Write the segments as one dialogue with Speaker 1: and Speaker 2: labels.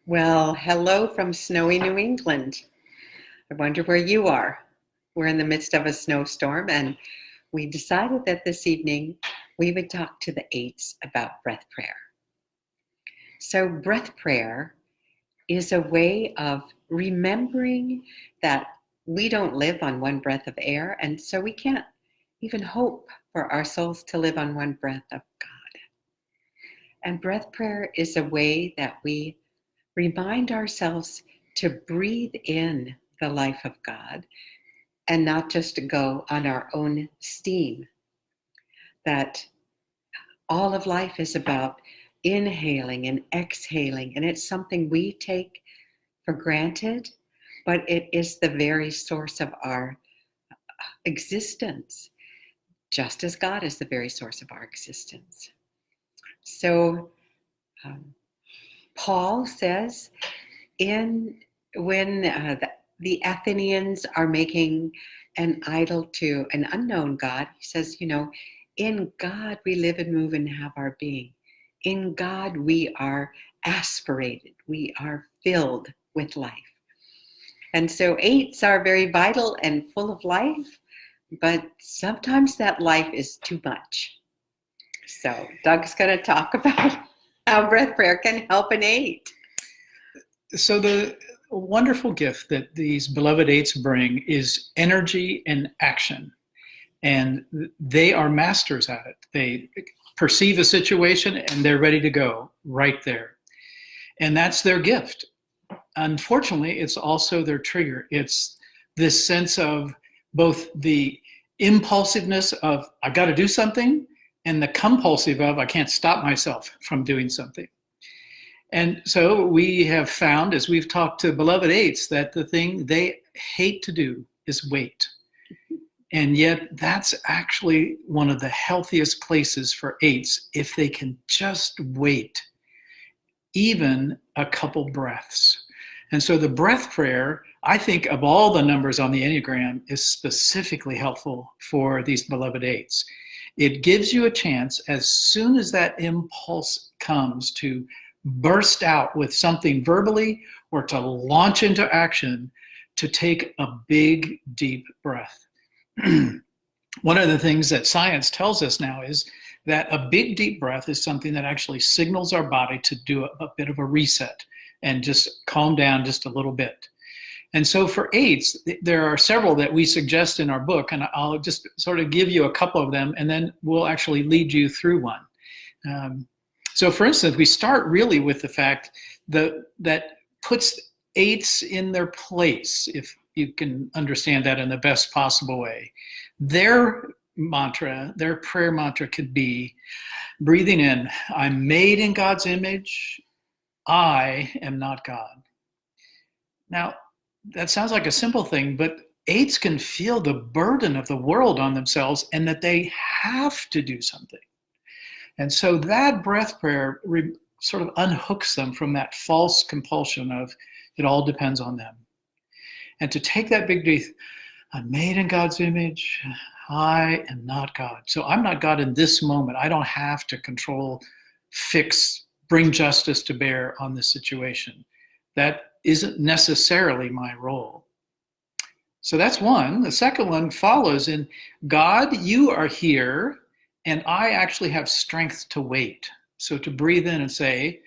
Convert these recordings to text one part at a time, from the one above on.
Speaker 1: Well, hello from snowy New England. I wonder where you are. We're in the midst of a snowstorm, and we decided that this evening we would talk to the eights about breath prayer. So, breath prayer is a way of remembering that we don't live on one breath of air, and so we can't even hope for our souls to live on one breath of God. And breath prayer is a way that we remind ourselves to breathe in the life of God and not just to go on our own steam. That all of life is about inhaling and exhaling, and it's something we take for granted, but it is the very source of our existence, just as God is the very source of our existence. So, Paul says when the Athenians are making an idol to an unknown God, he says, in God we live and move and have our being. In God we are aspirated. We are filled with life. And so eights are very vital and full of life, but sometimes that life is too much. So Doug's going to talk about how breath prayer can help an eight.
Speaker 2: So the wonderful gift that these beloved eights bring is energy and action. And they are masters at it. They perceive a situation and they're ready to go right there. And that's their gift. Unfortunately, it's also their trigger. It's this sense of both the impulsiveness of, I've got to do something, and the compulsive of, I can't stop myself from doing something. And so we have found, as we've talked to beloved eights, that the thing they hate to do is wait. And yet that's actually one of the healthiest places for eights if they can just wait, even a couple breaths. And so the breath prayer, I think of all the numbers on the Enneagram, is specifically helpful for these beloved eights. It gives you a chance, as soon as that impulse comes, to burst out with something verbally or to launch into action, to take a big, deep breath. One of the things that science tells us now is that a big, deep breath is something that actually signals our body to do a bit of a reset and just calm down just a little bit. And so for eights, there are several that we suggest in our book, and I'll just sort of give you a couple of them, and then we'll actually lead you through one. So for instance, we start really with the fact that puts eights in their place, if you can understand that in the best possible way. Their mantra, their prayer mantra could be breathing in, I'm made in God's image, I am not God. Now, that sounds like a simple thing, but eights can feel the burden of the world on themselves and that they have to do something. And so that breath prayer sort of unhooks them from that false compulsion of it all depends on them. And to take that big breath, I'm made in God's image, I am not God. So I'm not God in this moment. I don't have to control, fix, bring justice to bear on this situation. That isn't necessarily my role. So that's one. The second one follows in, God, you are here, and I actually have strength to wait. So to breathe in and say,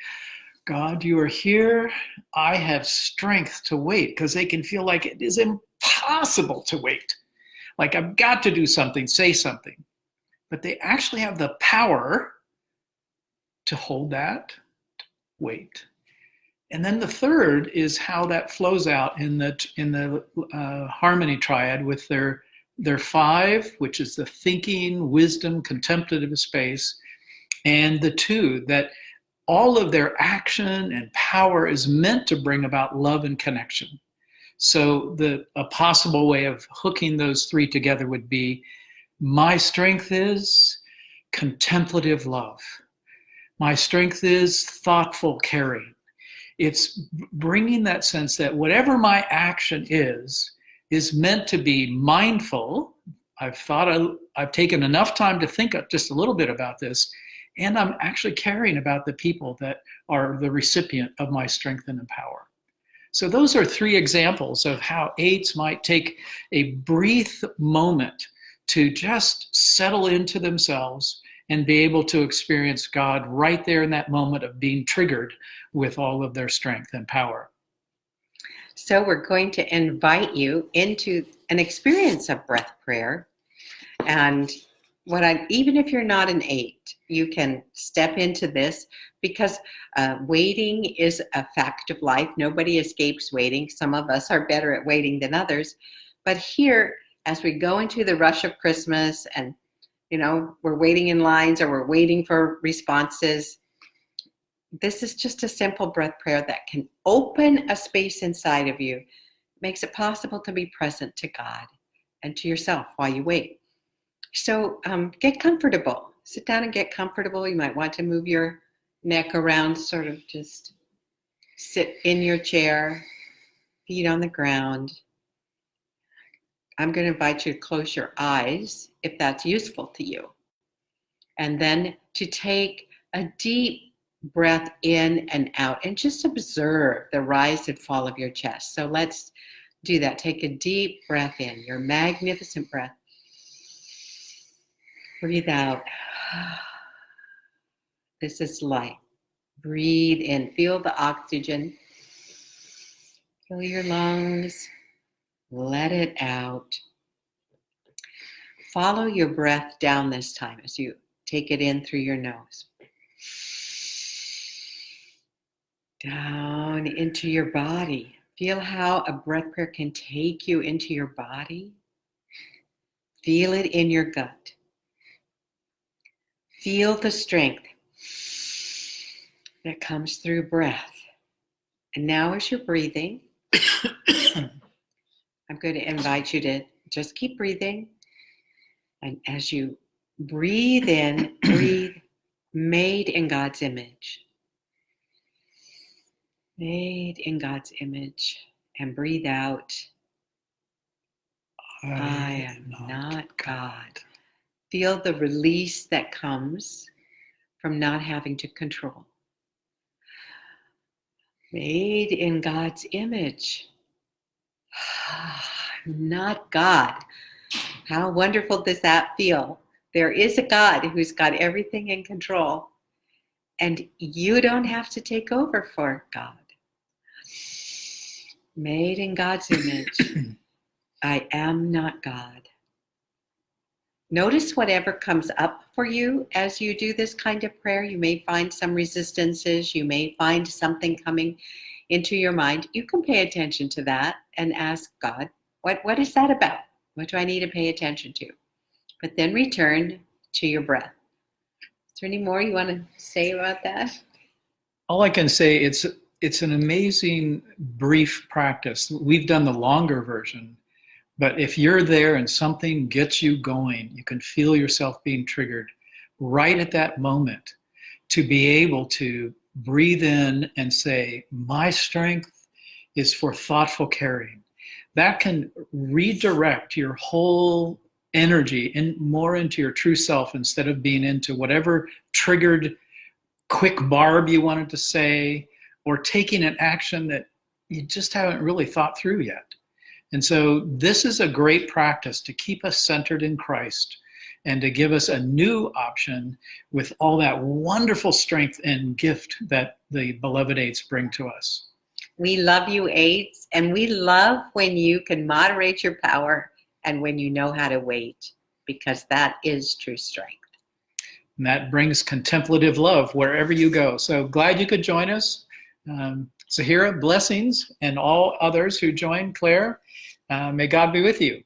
Speaker 2: God, you are here, I have strength to wait, because they can feel like it is impossible to wait. Like I've got to do something, say something. But they actually have the power to hold that, wait. And then the third is how that flows out in the harmony triad with their five, which is the thinking, wisdom, contemplative space, and the two, that all of their action and power is meant to bring about love and connection. So a possible way of hooking those three together would be, my strength is contemplative love. My strength is thoughtful caring. It's bringing that sense that whatever my action is meant to be mindful. I've taken enough time to think just a little bit about this, and I'm actually caring about the people that are the recipient of my strength and power. So those are 3 examples of how 8s might take a brief moment to just settle into themselves and be able to experience God right there in that moment of being triggered with all of their strength and power.
Speaker 1: So we're going to invite you into an experience of breath prayer. And even if you're not an 8, you can step into this, because waiting is a fact of life. Nobody escapes waiting. Some of us are better at waiting than others. But here, as we go into the rush of Christmas and, we're waiting in lines or we're waiting for responses, this is just a simple breath prayer that can open a space inside of you. It makes it possible to be present to God and to yourself while you wait. So get comfortable. Sit down and get comfortable. You might want to move your neck around, sort of just sit in your chair, feet on the ground. I'm going to invite you to close your eyes if that's useful to you. And then to take a deep breath in and out and just observe the rise and fall of your chest. So let's do that. Take a deep breath in, your magnificent breath. Breathe out. This is life. Breathe in. Feel the oxygen. Fill your lungs. Let it out. Follow your breath down this time as you take it in through your nose. Down into your body. Feel how a breath prayer can take you into your body. Feel it in your gut. Feel the strength that comes through breath. And now as you're breathing, I'm going to invite you to just keep breathing. And as you breathe in, breathe made in God's image. Made in God's image. And breathe out, I am not God. Feel the release that comes from not having to control. Made in God's image. Not God. How wonderful does that feel? There is a God who's got everything in control, and you don't have to take over for God. Made in God's image. I am not God. Notice whatever comes up for you as you do this kind of prayer. You may find some resistances. You may find something coming into your mind. You can pay attention to that and ask God, what is that about? What do I need to pay attention to? But then return to your breath. Is there any more you want to say about that?
Speaker 2: All I can say, it's an amazing brief practice. We've done the longer version. But if you're there and something gets you going, you can feel yourself being triggered right at that moment, to be able to breathe in and say, my strength is for thoughtful caring. That can redirect your whole energy and more into your true self, instead of being into whatever triggered quick barb you wanted to say, or taking an action that you just haven't really thought through yet. And so this is a great practice to keep us centered in Christ and to give us a new option with all that wonderful strength and gift that the beloved 8s bring to us.
Speaker 1: We love you, 8s, and we love when you can moderate your power and when you know how to wait, because that is true strength.
Speaker 2: And that brings contemplative love wherever you go. So glad you could join us. Zahira, blessings, and all others who joined. Claire, may God be with you.